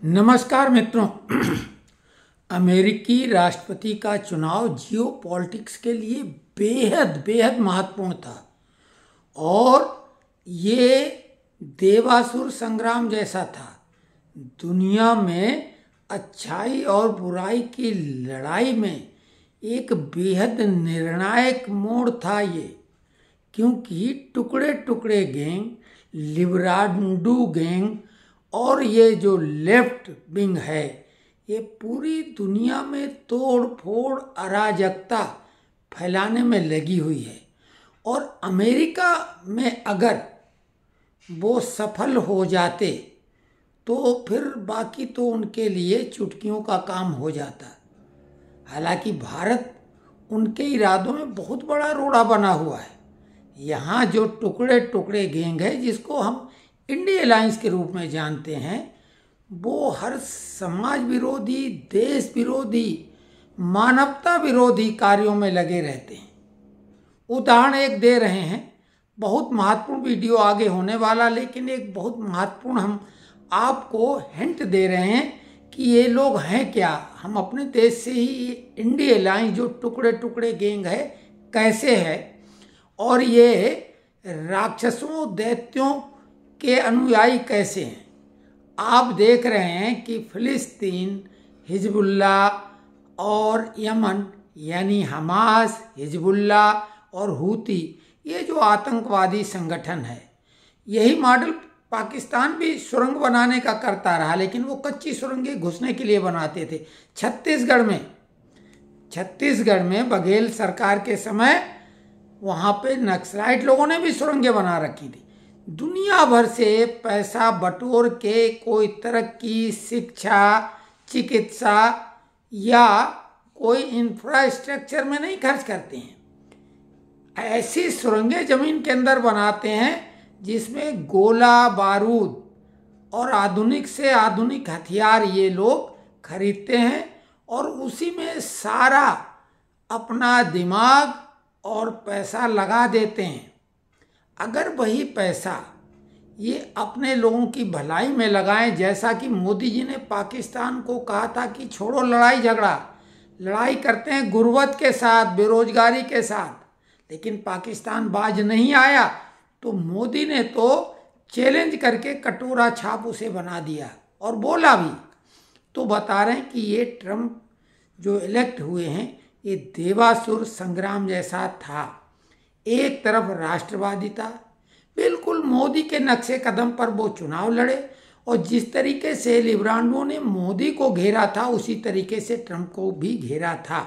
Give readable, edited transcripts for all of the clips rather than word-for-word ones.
नमस्कार मित्रों। अमेरिकी राष्ट्रपति का चुनाव जियोपॉलिटिक्स के लिए बेहद बेहद महत्वपूर्ण था और ये देवासुर संग्राम जैसा था। दुनिया में अच्छाई और बुराई की लड़ाई में एक बेहद निर्णायक मोड़ था ये, क्योंकि टुकड़े टुकड़े गैंग, लिबराडो गैंग और ये जो लेफ्ट विंग है, ये पूरी दुनिया में तोड़ फोड़ अराजकता फैलाने में लगी हुई है। और अमेरिका में अगर वो सफल हो जाते तो फिर बाकी तो उनके लिए चुटकियों का काम हो जाता। हालांकि भारत उनके इरादों में बहुत बड़ा रोड़ा बना हुआ है। यहाँ जो टुकड़े टुकड़े गैंग है, जिसको हम इंडिया अलायंस के रूप में जानते हैं, वो हर समाज विरोधी, देश विरोधी, मानवता विरोधी कार्यों में लगे रहते हैं। उदाहरण एक दे रहे हैं, बहुत महत्वपूर्ण वीडियो आगे होने वाला, लेकिन एक बहुत महत्वपूर्ण हम आपको हिंट दे रहे हैं कि ये लोग हैं क्या। हम अपने देश से ही इंडिया अलायंस जो टुकड़े टुकड़े गैंग है कैसे है, और ये राक्षसों दैत्यों के अनुयायी कैसे हैं। आप देख रहे हैं कि फिलिस्तीन, हिजबुल्लाह और यमन यानी हमास, हिजबुल्लाह और हूती, ये जो आतंकवादी संगठन है, यही मॉडल पाकिस्तान भी सुरंग बनाने का करता रहा, लेकिन वो कच्ची सुरंगें घुसने के लिए बनाते थे। छत्तीसगढ़ में बघेल सरकार के समय वहाँ पे नक्सलाइट लोगों ने भी सुरंगें बना रखी थी। दुनिया भर से पैसा बटोर के कोई तरक्की, शिक्षा, चिकित्सा या कोई इंफ्रास्ट्रक्चर में नहीं खर्च करते हैं। ऐसी सुरंगें जमीन के अंदर बनाते हैं जिसमें गोला बारूद और आधुनिक से आधुनिक हथियार ये लोग खरीदते हैं और उसी में सारा अपना दिमाग और पैसा लगा देते हैं। अगर वही पैसा ये अपने लोगों की भलाई में लगाएं, जैसा कि मोदी जी ने पाकिस्तान को कहा था कि छोड़ो लड़ाई झगड़ा, लड़ाई करते हैं गुर्बत के साथ, बेरोजगारी के साथ, लेकिन पाकिस्तान बाज नहीं आया, तो मोदी ने तो चैलेंज करके कटोरा छाप उसे बना दिया और बोला भी। तो बता रहे हैं कि ये ट्रम्प जो इलेक्ट हुए हैं, ये देवासुर संग्राम जैसा था। एक तरफ राष्ट्रवादी था, बिल्कुल मोदी के नक्शे कदम पर वो चुनाव लड़े, और जिस तरीके से लिबराडो ने मोदी को घेरा था, उसी तरीके से ट्रम्प को भी घेरा था।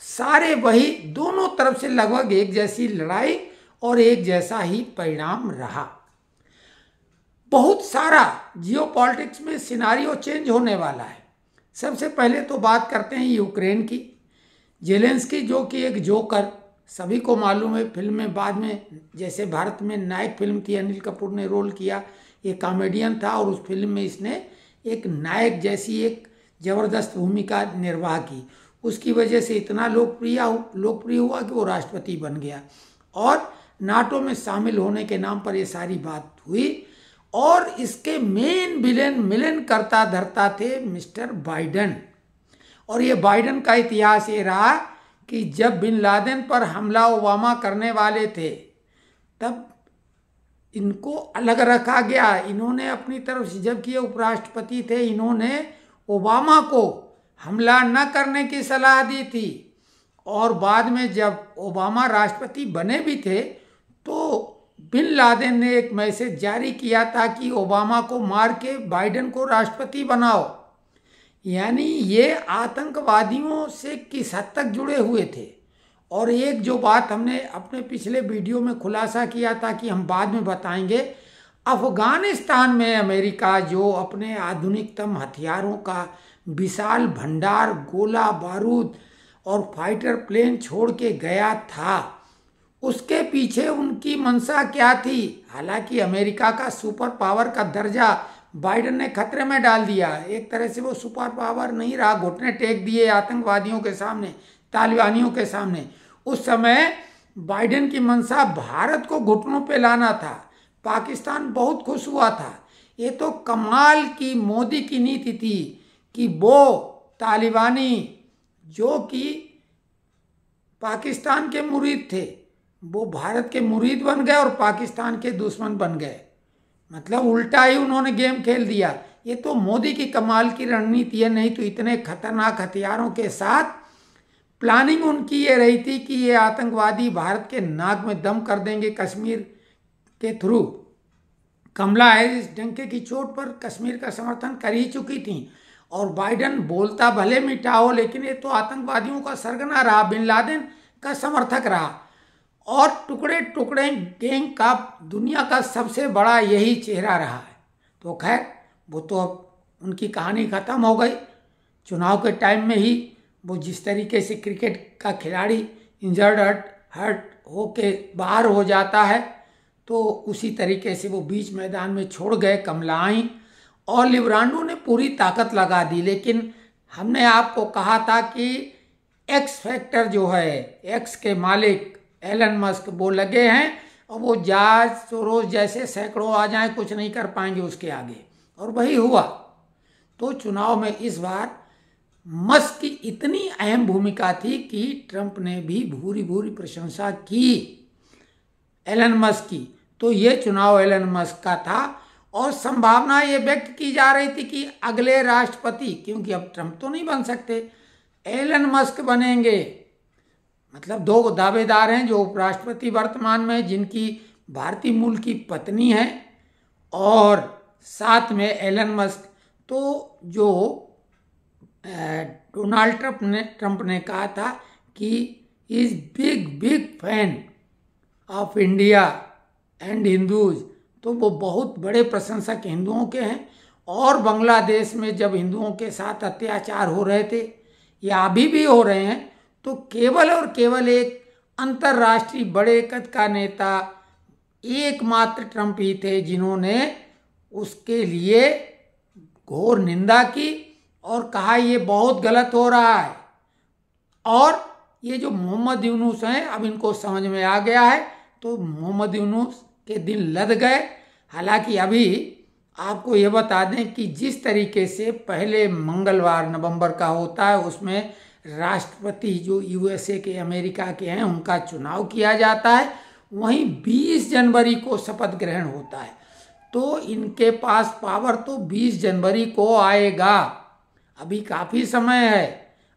सारे वही, दोनों तरफ से लगभग एक जैसी लड़ाई और एक जैसा ही परिणाम रहा। बहुत सारा जियोपॉलिटिक्स में सिनारियो चेंज होने वाला है। सबसे पहले तो बात करते हैं यूक्रेन की। जेलेंस्की जो कि एक जोकर, सभी को मालूम है, फिल्म में बाद में, जैसे भारत में नायक फिल्म थी, अनिल कपूर ने रोल किया, ये कॉमेडियन था और उस फिल्म में इसने एक नायक जैसी एक जबरदस्त भूमिका निर्वाह की। उसकी वजह से इतना लोकप्रिय हुआ कि वो राष्ट्रपति बन गया, और नाटो में शामिल होने के नाम पर ये सारी बात हुई। और इसके मेन विलेन मिलन करता धरता थे मिस्टर बाइडन। और ये बाइडन का इतिहास ये रहा कि जब बिन लादेन पर हमला ओबामा करने वाले थे, तब इनको अलग रखा गया। इन्होंने अपनी तरफ से, जबकि ये उपराष्ट्रपति थे, इन्होंने ओबामा को हमला न करने की सलाह दी थी। और बाद में जब ओबामा राष्ट्रपति बने भी थे, तो बिन लादेन ने एक मैसेज जारी किया था कि ओबामा को मार के बाइडन को राष्ट्रपति बनाओ। यानी ये आतंकवादियों से किस हद तक जुड़े हुए थे। और एक जो बात हमने अपने पिछले वीडियो में खुलासा किया था, कि हम बाद में बताएंगे, अफगानिस्तान में अमेरिका जो अपने आधुनिकतम हथियारों का विशाल भंडार, गोला बारूद और फाइटर प्लेन छोड़ के गया था, उसके पीछे उनकी मंशा क्या थी। हालांकि अमेरिका का सुपर पावर का दर्जा बाइडन ने खतरे में डाल दिया। एक तरह से वो सुपर पावर नहीं रहा, घुटने टेक दिए आतंकवादियों के सामने, तालिबानियों के सामने। उस समय बाइडन की मंशा भारत को घुटनों पे लाना था। पाकिस्तान बहुत खुश हुआ था, ये तो कमाल की मोदी की नीति थी कि वो तालिबानी जो कि पाकिस्तान के मुरीद थे वो भारत के मुरीद बन गए और पाकिस्तान के दुश्मन बन गए। मतलब उल्टा ही उन्होंने गेम खेल दिया। ये तो मोदी की कमाल की रणनीति है, नहीं तो इतने खतरनाक हथियारों के साथ प्लानिंग उनकी ये रही थी कि ये आतंकवादी भारत के नाक में दम कर देंगे कश्मीर के थ्रू। कमला हैरिस डंके की चोट पर कश्मीर का समर्थन कर ही चुकी थी और बाइडन बोलता भले मीठा हो लेकिन ये तो आतंकवादियों का सरगना रहा, बिन लादेन का समर्थक रहा और टुकड़े टुकड़े गैंग का दुनिया का सबसे बड़ा यही चेहरा रहा है। तो खैर वो तो अब उनकी कहानी खत्म हो गई। चुनाव के टाइम में ही वो जिस तरीके से क्रिकेट का खिलाड़ी इंजर्ड हर्ट होके बाहर हो जाता है तो उसी तरीके से वो बीच मैदान में छोड़ गए। कमला आई और लिब्रांडो ने पूरी ताकत लगा दी। लेकिन हमने आपको कहा था कि एक्स फैक्टर जो है, एक्स के मालिक एलन मस्क वो लगे हैं और वो जॉर्ज सोरोस जैसे सैकड़ों आ जाएं कुछ नहीं कर पाएंगे उसके आगे, और वही हुआ। तो चुनाव में इस बार मस्क की इतनी अहम भूमिका थी कि ट्रंप ने भी भूरी भूरी प्रशंसा की एलन मस्क की। तो ये चुनाव एलन मस्क का था और संभावना ये व्यक्त की जा रही थी कि अगले राष्ट्रपति, क्योंकि अब ट्रंप तो नहीं बन सकते, एलन मस्क बनेंगे। मतलब दो दावेदार हैं जो उपराष्ट्रपति वर्तमान में, जिनकी भारतीय मूल की पत्नी है और साथ में एलन मस्क। तो जो डोनाल्ड ट्रंप ने कहा था कि is big fan of India and Hindus, तो वो बहुत बड़े प्रशंसक हिंदुओं के हैं। और बांग्लादेश में जब हिंदुओं के साथ अत्याचार हो रहे थे या अभी भी हो रहे हैं तो केवल और केवल एक अंतर्राष्ट्रीय बड़े कद का नेता एकमात्र ट्रंप ही थे जिन्होंने उसके लिए घोर निंदा की और कहा ये बहुत गलत हो रहा है। और ये जो मोहम्मद यूनुस हैं अब इनको समझ में आ गया है, तो मोहम्मद यूनुस के दिन लद गए। हालांकि अभी आपको ये बता दें कि जिस तरीके से पहले मंगलवार नवंबर का होता है उसमें राष्ट्रपति जो यूएसए के, अमेरिका के हैं, उनका चुनाव किया जाता है, वहीं 20 जनवरी को शपथ ग्रहण होता है। तो इनके पास पावर तो 20 जनवरी को आएगा। अभी काफ़ी समय है,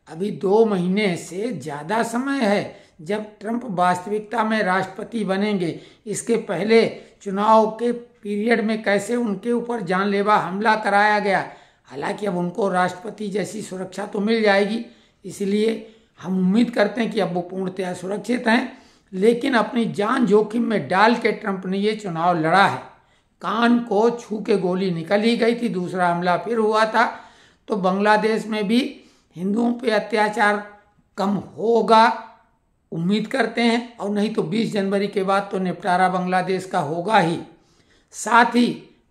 अभी 2 महीने से ज़्यादा समय है जब ट्रंप वास्तविकता में राष्ट्रपति बनेंगे। इसके पहले चुनाव के पीरियड में कैसे उनके ऊपर जानलेवा हमला कराया गया। हालांकि अब उनको राष्ट्रपति जैसी सुरक्षा तो मिल जाएगी, इसलिए हम उम्मीद करते हैं कि अब वो पूर्णतया सुरक्षित हैं। लेकिन अपनी जान जोखिम में डाल के ट्रंप ने ये चुनाव लड़ा है। कान को छू के गोली निकल ही गई थी, दूसरा हमला फिर हुआ था। तो बांग्लादेश में भी हिंदुओं पे अत्याचार कम होगा, उम्मीद करते हैं, और नहीं तो 20 जनवरी के बाद तो निपटारा बांग्लादेश का होगा ही। साथ ही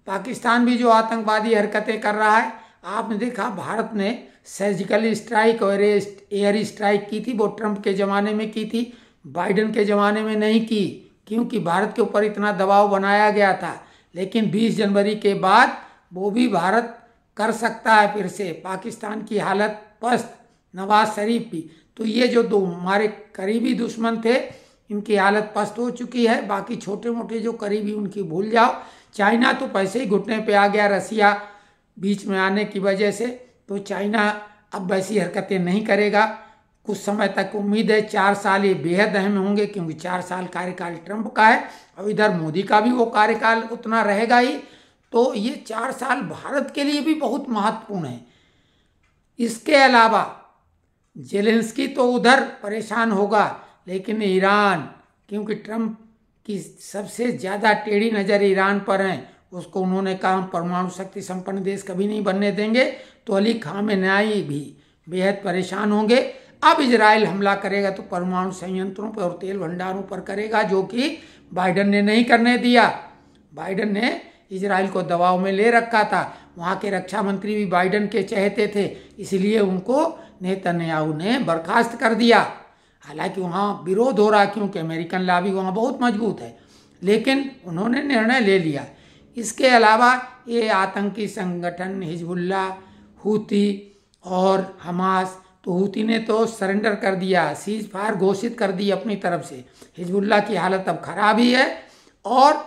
पाकिस्तान भी जो आतंकवादी हरकतें कर रहा है, आपने देखा भारत ने सर्जिकल स्ट्राइक और एयर स्ट्राइक की थी, वो ट्रंप के ज़माने में की थी, बाइडन के ज़माने में नहीं की, क्योंकि भारत के ऊपर इतना दबाव बनाया गया था। लेकिन 20 जनवरी के बाद वो भी भारत कर सकता है फिर से। पाकिस्तान की हालत पस्त, नवाज शरीफ भी। तो ये जो दो हमारे करीबी दुश्मन थे इनकी हालत पस्त हो चुकी है। बाकी छोटे मोटे जो करीबी उनकी भूल जाओ। चाइना तो पैसे ही घुटने पे आ गया रसिया बीच में आने की वजह से, तो चाइना अब वैसी हरकतें नहीं करेगा। कुछ समय तक उम्मीद है, 4 साल ये बेहद अहम होंगे, क्योंकि 4 साल कार्यकाल ट्रंप का है और इधर मोदी का भी वो कार्यकाल उतना रहेगा ही। तो ये 4 साल भारत के लिए भी बहुत महत्वपूर्ण है। इसके अलावा जेलेंस्की तो उधर परेशान होगा, लेकिन ईरान, क्योंकि ट्रंप की सबसे ज़्यादा टेढ़ी नज़र ईरान पर है, उसको उन्होंने कहा हम परमाणु शक्ति संपन्न देश कभी नहीं बनने देंगे। तो अली खामेनेई भी बेहद परेशान होंगे। अब इजराइल हमला करेगा तो परमाणु संयंत्रों पर और तेल भंडारों पर करेगा, जो कि बाइडन ने नहीं करने दिया। बाइडन ने इजराइल को दबाव में ले रखा था। वहाँ के रक्षा मंत्री भी बाइडन के चहेते थे, इसलिए उनको नेतन्याहू ने बर्खास्त कर दिया। हालांकि वहाँ विरोध हो रहा, क्योंकि अमेरिकन लॉबी वहाँ बहुत मजबूत है, लेकिन उन्होंने निर्णय ले लिया। इसके अलावा ये आतंकी संगठन हिजबुल्लाह, हूती और हमास, तो हूती ने तो सरेंडर कर दिया, सीज फायर घोषित कर दी अपनी तरफ से। हिजबुल्लाह की हालत अब खराब ही है और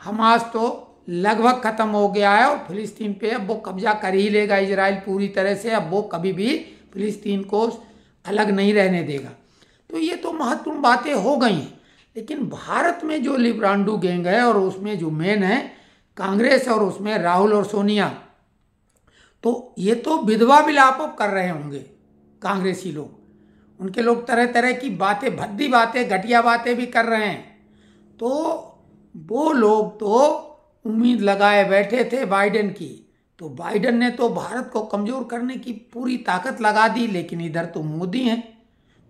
हमास तो लगभग खत्म हो गया है और फिलिस्तीन पे अब वो कब्जा कर ही लेगा इजराइल पूरी तरह से। अब वो कभी भी फिलिस्तीन को अलग नहीं रहने देगा। तो ये तो महत्वपूर्ण बातें हो गई हैं। लेकिन भारत में जो लिब्रांडू गैंग है और उसमें जो मेन है कांग्रेस और उसमें राहुल और सोनिया, तो ये तो विधवा विलाप कर रहे होंगे कांग्रेसी लोग। उनके लोग तरह तरह की बातें, भद्दी बातें, घटिया बातें भी कर रहे हैं। तो वो लोग तो उम्मीद लगाए बैठे थे बाइडेन की, तो बाइडेन ने तो भारत को कमज़ोर करने की पूरी ताकत लगा दी। लेकिन इधर तो मोदी हैं,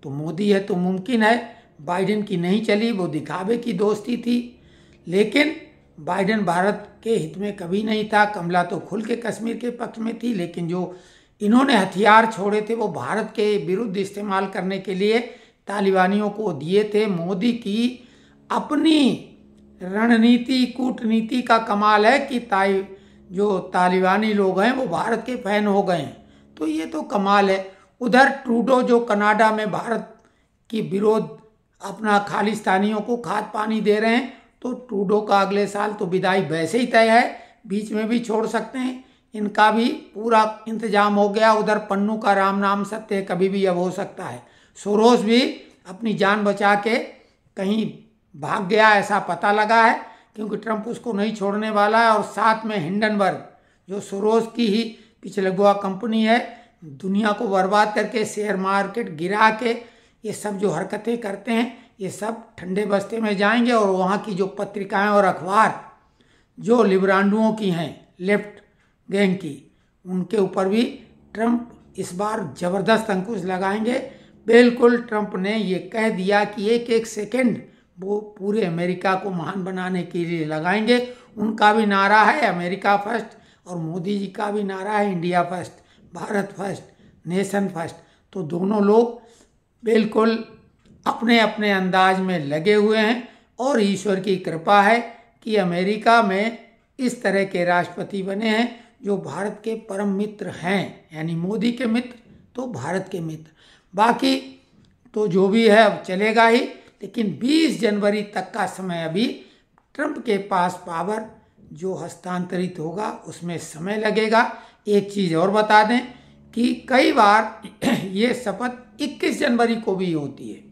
तो मोदी है तो मुमकिन है। बाइडेन की नहीं चली, वो दिखावे की दोस्ती थी। लेकिन बाइडेन भारत के हित में कभी नहीं था। कमला तो खुल के कश्मीर के पक्ष में थी, लेकिन जो इन्होंने हथियार छोड़े थे वो भारत के विरुद्ध इस्तेमाल करने के लिए तालिबानियों को दिए थे। मोदी की अपनी रणनीति, कूटनीति का कमाल है कि जो तालिबानी लोग हैं वो भारत के फैन हो गए हैं। तो ये तो कमाल है। उधर ट्रूडो जो कनाडा में भारत की विरोध अपना खालिस्तानियों को खाद पानी दे रहे हैं, तो ट्रूडो का अगले साल तो विदाई वैसे ही तय है, बीच में भी छोड़ सकते हैं। इनका भी पूरा इंतजाम हो गया। उधर पन्नू का राम नाम सत्य है, कभी भी अब हो सकता है। सोरोस भी अपनी जान बचा के कहीं भाग गया, ऐसा पता लगा है, क्योंकि ट्रंप उसको नहीं छोड़ने वाला है। और साथ में हिंडनबर्ग जो सोरोस की ही पिछलगुआ कंपनी है, दुनिया को बर्बाद करके शेयर मार्केट गिरा के ये सब जो हरकतें करते हैं, ये सब ठंडे बस्ते में जाएंगे। और वहाँ की जो पत्रिकाएं और अखबार जो लिब्रांडुओं की हैं, लेफ्ट गैंग की, उनके ऊपर भी ट्रंप इस बार ज़बरदस्त अंकुश लगाएंगे। बिल्कुल ट्रंप ने ये कह दिया कि एक एक सेकेंड वो पूरे अमेरिका को महान बनाने के लिए लगाएंगे। उनका भी नारा है अमेरिका फर्स्ट और मोदी जी का भी नारा है India first, Bharat first, nation first. तो दोनों लोग बिल्कुल अपने अपने अंदाज में लगे हुए हैं और ईश्वर की कृपा है कि अमेरिका में इस तरह के राष्ट्रपति बने हैं जो भारत के परम मित्र हैं, यानी मोदी के मित्र तो भारत के मित्र। बाकी तो जो भी है अब चलेगा ही, लेकिन 20 जनवरी तक का समय अभी ट्रंप के पास पावर जो हस्तांतरित होगा उसमें समय लगेगा। एक चीज़ और बता दें कि कई बार ये शपथ 21 जनवरी को भी होती है।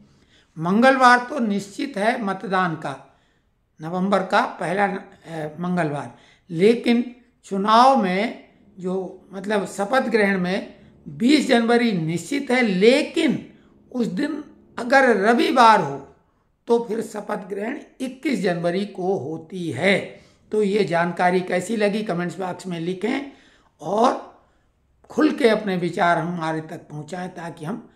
मंगलवार तो निश्चित है मतदान का, नवंबर का पहला मंगलवार। लेकिन चुनाव में जो मतलब शपथ ग्रहण में 20 जनवरी निश्चित है, लेकिन उस दिन अगर रविवार हो तो फिर शपथ ग्रहण 21 जनवरी को होती है। तो ये जानकारी कैसी लगी कमेंट्स बॉक्स में लिखें और खुल के अपने विचार हमारे तक पहुंचाएं, ताकि हम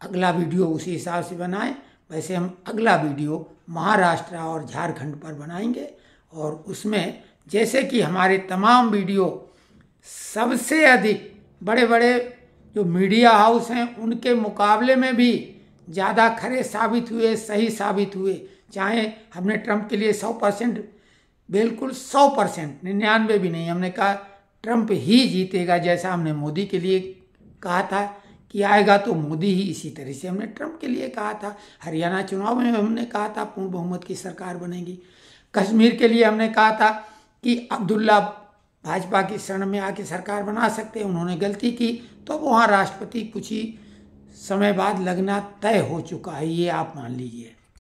अगला वीडियो उसी हिसाब से बनाएं। वैसे हम अगला वीडियो महाराष्ट्र और झारखंड पर बनाएंगे और उसमें जैसे कि हमारे तमाम वीडियो सबसे अधिक बड़े बड़े जो मीडिया हाउस हैं उनके मुकाबले में भी ज़्यादा खरे साबित हुए, सही साबित हुए। चाहे हमने ट्रंप के लिए 100%, बिल्कुल 100%, 99 भी नहीं, हमने कहा ट्रंप ही जीतेगा, जैसा हमने मोदी के लिए कहा था कि आएगा तो मोदी ही, इसी तरह से हमने ट्रंप के लिए कहा था। हरियाणा चुनाव में हमने कहा था पूर्ण बहुमत की सरकार बनेगी। कश्मीर के लिए हमने कहा था कि अब्दुल्ला भाजपा की शरण में आके सरकार बना सकते हैं, उन्होंने गलती की, तो वहाँ राष्ट्रपति कुछ ही समय बाद लगना तय हो चुका है, ये आप मान लीजिए।